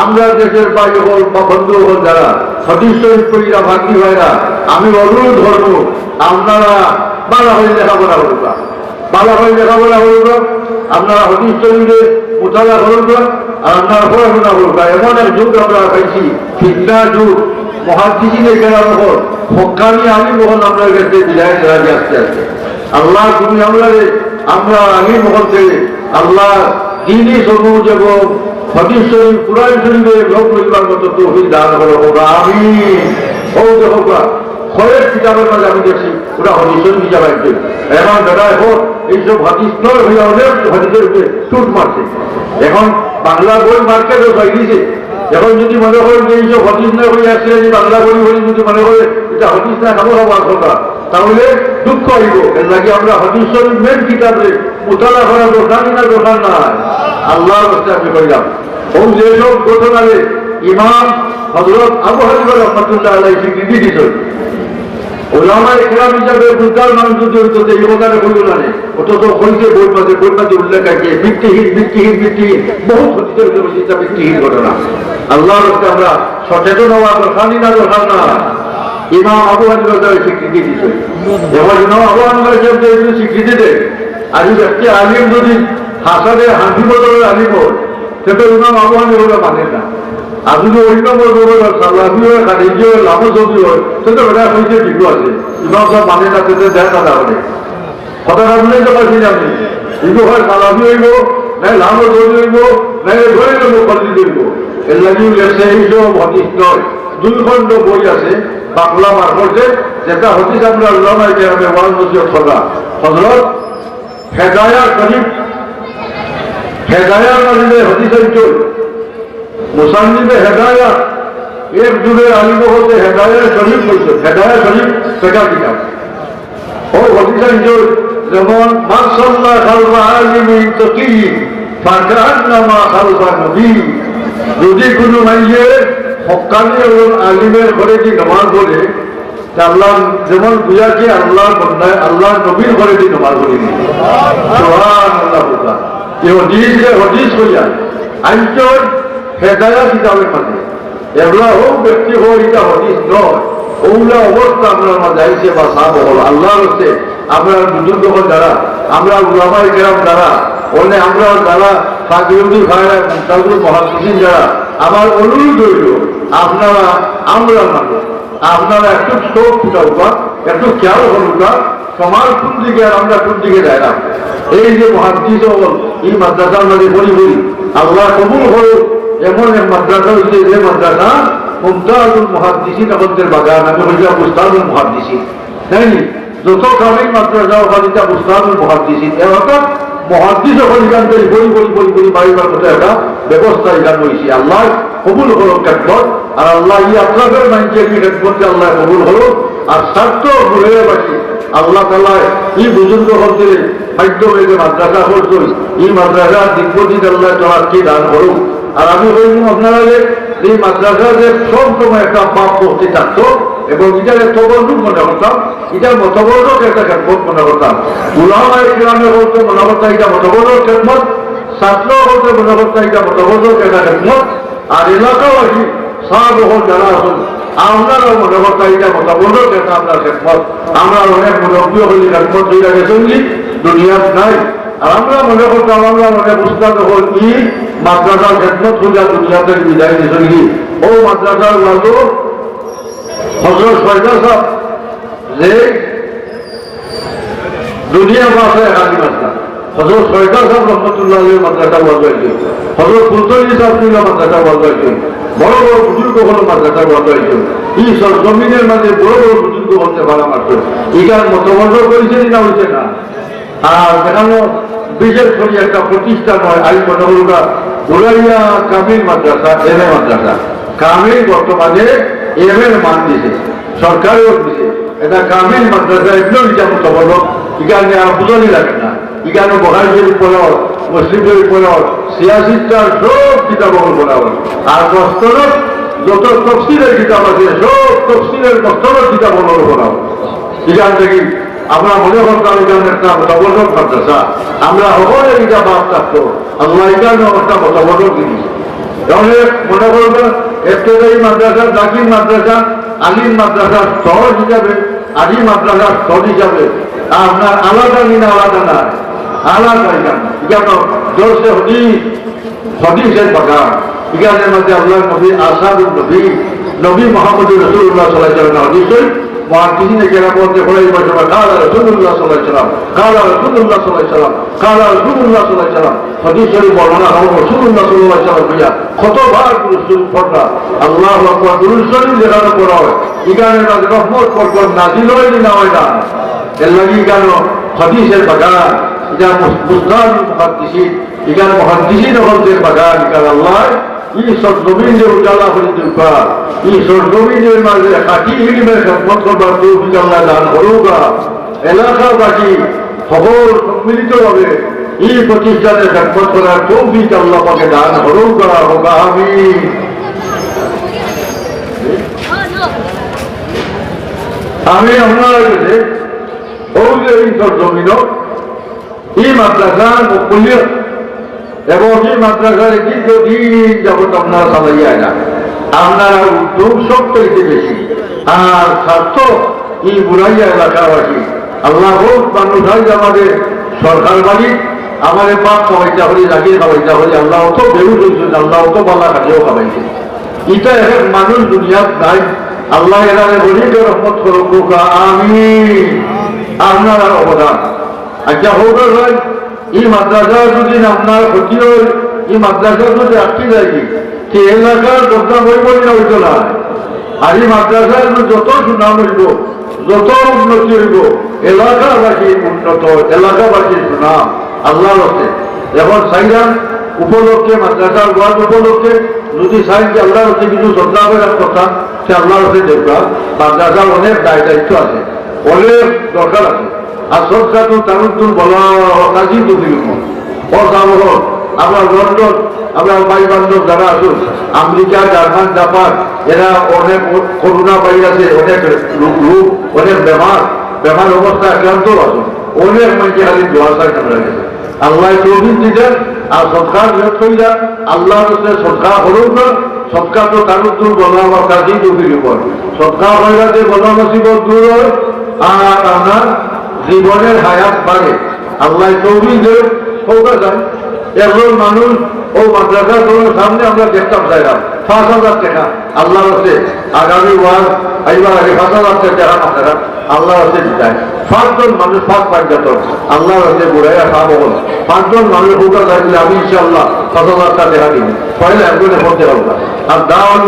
আমরা দেশের বাইরে হল বা বন্ধু হল যারা হাদিস শরীফ কইরা ভাগি ভাইরা, আমি অনুরোধ ধর্ম আপনারা বালা হয়ে লেখাপড়া করবা, বালা হয়ে লেখাপড়া করবা, আপনারা হাদিস শরীফে মুতালা করবা আর আপনারা পড়াশোনা করবা। এমন এক যুগ আমরা পাইছি, ফিতনা যুগ। মুহাদ্দিসিনে কেরাম হল হক্কানি আলিম হল আপনার কাছে বিদায় চলে আসতে আসতে। আল্লাহ তুমি আমরা আমি মহল থেকে আল্লাহ দিনই সবুজ এবং হাদিস শরীফ কুরআন শরীফে লোক লইবার মতো তৌফিক দান করো। আমিন। ও দেখো খয়ের কিতাবের মাঝে আমি দেখছি ওরা হাদিস শরীফ কিতাব একজন এখন বেড়ায় হোক এইসব হাদিস নয় হইয়া অনেক হাদিসের উপরে টুট মারছে। এখন বাংলা বই মার্কেটও পাই দিয়েছে। এখন যদি মনে করেন যে এইসব হাদিস নয় হয়ে আসছে, যে বাংলা বই বলি যদি মনে করে এটা হাদিস না খাবো কথা, তাহলে দুঃখ হইব। এর লাগে আমরা হাদিস শরীফ মেন কিতাবে মুতালা করা দোকানি না দোকান না, আল্লাহর রাস্তায় আমি কইলাম। ও যেসব ঘটনারে ইমাম হযরত আবু হানিফা রহমাতুল্লাহ আলাইহি স্বীকৃতি দিয়েছেন, ওলামায়ে কেরাম হিসাবে বুঝার মানুষ যদি হইতো যে এই কথাটা কইল না, অথচ কইছে বই মাঝে উল্লেখ আছে ভিত্তিহীন বহুত হদিসের ভিতরে ভিত্তিহীন ঘটনা। আল্লাহর রাস্তায় আমরা সচেতন হওয়া দোকানি না দোকান না। ইমাম আবু হানিফা স্বীকৃতি দিচ্ছে, যেমন ইমাম আবু হানিফা সাহেব স্বীকৃতি দেয়। আর একটি আলিম যদি হাসানের হাঁটি বদলের আলিম হয়, সেটা ইমাম আবু হানিফা মানে না। আর যদি অন্য সাল্লাফি হয়, খারিজি হয়, লামসবি হয়, সেটা ওটা হয়েছে ঠিক আছে, ইমাম সাহেব মানে না, সেটা দেয় না। তাহলে কথাটা বুঝে তো পারছি না আমি। কিন্তু হয় সাল্লাফি হইব, নাই লামসবি হইব, নাই ধরে নেব খরচি হইব। এর লাগিও লেখছে এইসব হাদিস নয়। 2 খণ্ড বই আছে বাংলা মারফতে, যেটা হাদিস আমরা উলামায়ে কেরামের ওয়াজ নসিহত করা। হযরত হেদায়াত শরীফ, হেদায়াত মানে হাদিস অঞ্চল মুসান্নিফে হেদায়াত এক যুগের আলিম হতে হেদায়াত শরীফ বলছে। হেদায়াত শরীফ সেটা কিতাব ও হাদিস অঞ্চল। যেমন মান সাল্লা খালফা আলিমিন তাকিয়্যিন ফাকান্নামা খালফা নবী, যদি কোনো মাইয়ে হক্কানি এবং আলিমের ঘরে যে নামাজ পড়ে, আল্লাহ যেমন বুঝাচ্ছে আল্লাহ বন্ধায় আল্লাহ নবীর ঘরে যে নামাজ পড়ে হদিস হইয়া আঞ্চল হেদায়াত কিতাবের মাঝে এগুলা হোক ব্যক্তি হোক, এটা হদিস নয়। ওগুলা অবস্থা আপনার মাঝে আইছে বা সাব হল আল্লাহর হচ্ছে আপনার বুজুর্গ যারা, আমরা উলামায়ে কেরাম যারা, বলে আমরা যারা ফাকিউদ্দিন ভাইরা মুস্তাফিজুর মুহাদ্দিসিন যারা, আমার অনুরোধ হইল আপনারা আমরা মানুষ, আপনারা একটু চোখ ফুটাউকা, একটু খেয়াল করুকা সমাজ কোন দিকে আর আমরা কোন দিকে যাই না। এই যে মুহাদ্দিস এই মাদ্রাসার মাঝে বলি আল্লাহ কবুল হল এমন এক মাদ্রাসা হয়েছে, যে মাদ্রাসা মুমতাজুল মুহাদ্দিসিন আমাদের বাগান, আমি হইলাম উস্তাদুল মুহাদ্দিসিন। তাই যত কামিল মাদ্রাসা ওখানে উস্তাদুল মুহাদ্দিসিন, অর্থাৎ মহাদ্দিস যখন এখান থেকে বই বাড়িবার মতো একটা ব্যবস্থা এখান হয়েছে। আল্লাহ কবুল হলো খেদমত, আর আল্লাহ এই আপনাদের মানছে কি খেদমতকে আল্লাহ কবুল হলো। আর স্বার্থ ভুলে বাসি আল্লাহ তাআলা এই বুজুর্গ হতে মাধ্যমে যে মাদ্রাসা করছেন, এই মাদ্রাসার দিগ্গজিত আল্লাহ তাআলা কি দান করুন। আর আমি বলবো আপনারা যে এই মাদ্রাসা যে সব সময় একটা পাপ করতে থাকতো এবং এটার তবরুক মনে করতাম, এটার মতবরক একটা খেদমত মনে করতাম। উলামায়ে কিরামের বলতে মনে করতাম এটা মতবরক খেদমত, ছাত্র বলতে মনে করতাম এটা মতবরক একটা খেদমত। আর এলাকাবাসী সাহাবহল যারা আছেন আমরাও মনে করতাম এটা মতবরক একটা আপনার খেদমত। আমরা অনেক মুরব্বী হলি খেদমত হয়ে গেছেন দুনিয়ার নাই। আর আমরা মনে করতাম আমরা মনে বুঝতাম হল কি মাদ্রাসার খেদমত হইয়া দুনিয়াতে বিদায় দিয়েছেন কি ও মাদ্রাসার লাগো হযরত সরকার সাহেব যে দুনিয়া বাসে হাজির আসলাম। হযরত সরকার সাহেব রহমতুল্লাহ আলাইহি মাদ্রাসা বজাইছে, হযরত ফুলতলি সাহেব মাদ্রাসা বজাইছে, বড় বড় বুজুর্গ হল মাদ্রাসা বজাইছে। এই জমিনের মাঝে বড় বড় বুজুর্গ হতে ভাড়া মারছে, এটার মতবর্ধ করেছে না হয়েছে না। আর দেখানো বিশেষ করে একটা প্রতিষ্ঠান হয় আই মনোহরুরা উড়াইয়া কামিল মাদ্রাসা, এম এ মাদ্রাসা। কামিল বর্তমানে এম এর মান দিছে, সরকারও দিছে। এটা কামিল মাদ্রাসা এগুলো এটা মতবর্ধ, এখানে আর বুঝানি লাগে না। এখানে বহাইদের উপর মুসলিমদের উপর সিয়াসিটার সব কিতাব বলা হয়। আর মস্তরত যত তফসিলের কিতাব আছে সব তফসিলের মস্তরত কিতাব বলা হয়। এখান থেকে আমরা মনে করতাম এখানে একটা মতবর্ধক মাদ্রাসা, আমরা সকলে এটা বাপ থাকতো। আল্লাহ এখানে একটা মতবর্ধক জিনিস অনেক মনে করবেন এফতেদায়ী মাদ্রাসা, জাকির মাদ্রাসা, আলিম মাদ্রাসার স্তর হিসাবে, আদি মাদ্রাসার স্তর হিসাবে আপনার আলাদা নিনা আলাদা না, আলাদা এখানে জোরসে হদিসের বাগান। এখানের মধ্যে আল্লাহ নবী আসাদুল নবী নবী মোহাম্মদ রাসূলুল্লাহ সাল্লাল্লাহু আলাইহি ওয়াসাল্লাম হাদিসে মুহাদ্দিসিনে কেরাম বলতে পড়াই বসে কালা রাসূলুল্লাহ সাল্লাল্লাহু আলাইহি ওয়াসাল্লাম, কালা রাসূলুল্লাহ সাল্লাল্লাহু আলাইহি ওয়াসাল্লাম, কালা রাসূলুল্লাহ সাল্লাল্লাহু আলাইহি ওয়াসাল্লাম। হাদিসের বর্ণনা হলো রাসূলুল্লাহ সাল্লাল্লাহু আলাইহি ওয়াসাল্লাম কইয়া কতবার দুরূদ শরীফ পড়া, আল্লাহু আকবার দুরূদ শরীফ যেখানে পড়া হয় এখানে রহমত বরকত নাযিল হয় না হয় না। এর লাগি কেন হাদিসের বাগান, এটা মুসতাদ মুহাদ্দিসিন, এখানে মুহাদ্দিসিন হলদের বাগান। এখানে আল্লাহ এই সরজমিনে উজালা করে দিবা, এই সরজমিনের মাঝে খাঁটি ইলমের খেদমত করবার তৌফিক আল্লাহ দান করুকা। এলাকাবাসী সকল সম্মিলিতভাবে এই প্রতিষ্ঠানের খেদমত করার তৌফিক আল্লাহ পাকে দান করুকা। হোক আমিন। আমি আপনারা কাছে ওই যে এই সরজমিন এই মাদ্রাসার মুকুলিয়ত এবং এই মাদ্রাসার দীর্ঘদিন যাবত আপনারা চালাইয়া না, আপনারা উদ্যোগ সবচেয়ে বেশি। আর স্বার্থ এই বুড়াইয়া এলাকাবাসী আল্লাহ হোক মানুষ হয় আমাদের সরকার বাড়ি আমাদের পাপ খাওয়াইতে হলে জাগিয়ে খাওয়াইতে হলে আল্লাহ অত বেউজ হয়েছেন, আল্লাহ অত বালা কাটিয়েও খাওয়াইছে। এটা এক মানুষ দুনিয়ার নাই। আল্লাহ এরারে বলিকে রহমত করুক আমিন। আপনার অবদান আচ্ছা হোক ভাই এই মাদ্রাসা যদি আপনার ক্ষতি হয়, এই মাদ্রাসা যদি আটকে যায় কি এলাকার দরকার বই বলি না হইত না। আর এই মাদ্রাসার যত সুনাম হইব, যত উন্নতি হইব, এলাকাবাসী উন্নত, এলাকাবাসীর সুনাম আল্লাহর হচ্ছে। যখন সাইরান উপলক্ষে মাদ্রাসার ওয়াজ উপলক্ষে যদি চাই যে আল্লাহর হচ্ছে কিছু শ্রদ্ধা করার কথা, সে আল্লাহর হচ্ছে দেখবা মাদ্রাসার অনেক দায় দায়িত্ব আছে, অনেক দরকার আছে। আর সরকার তারুদ্দুল বলা কাজী দুঃখী আমরা লন্ডন, আমরা ভাই বান্ধব যারা আসুন আমেরিকা, জার্মান, জাপান, এরা অনেক করোনা ভাইরাসে অনেক রোগ, অনেক বেমার অবস্থা আক্রান্ত আসুন, অনেক মানুষ খালি দোয়া চাই আমরা গেছে। আল্লাহ তৌফিক দিতেন আর সরকার নিয়োগ করিয়া আল্লাহ সরকার হরুক না। সরকার তো তারুদ্দুল বলা আমার কাজী দুঃখীর উপর সরকার ভাইরাসে বলা মুসিবত দূর হয় আর আপনার জীবনের হায়াত বাড়ে। আল্লাহ তৌফিক দেব হোক যায়। একজন মানুষ ও মাদ্রাসার সামনে আমরা দেখতাম চাইলাম 5,000 টাকা আল্লাহ হচ্ছে আগামী ওয়াজ আইবার আগে 5,000 টাকা আপনারা আল্লাহ হচ্ছে দিতায়। 5 জন মানুষ 5 পাঁচজাত আল্লাহ হচ্ছে বুড়াইয়া খাবো 5 জন মানুষ হোকা থাকলে আমি ইনশাআল্লাহ 5,000 টাকা দিব। পয়লা একজনে করতে পারবো আর দাওয়াল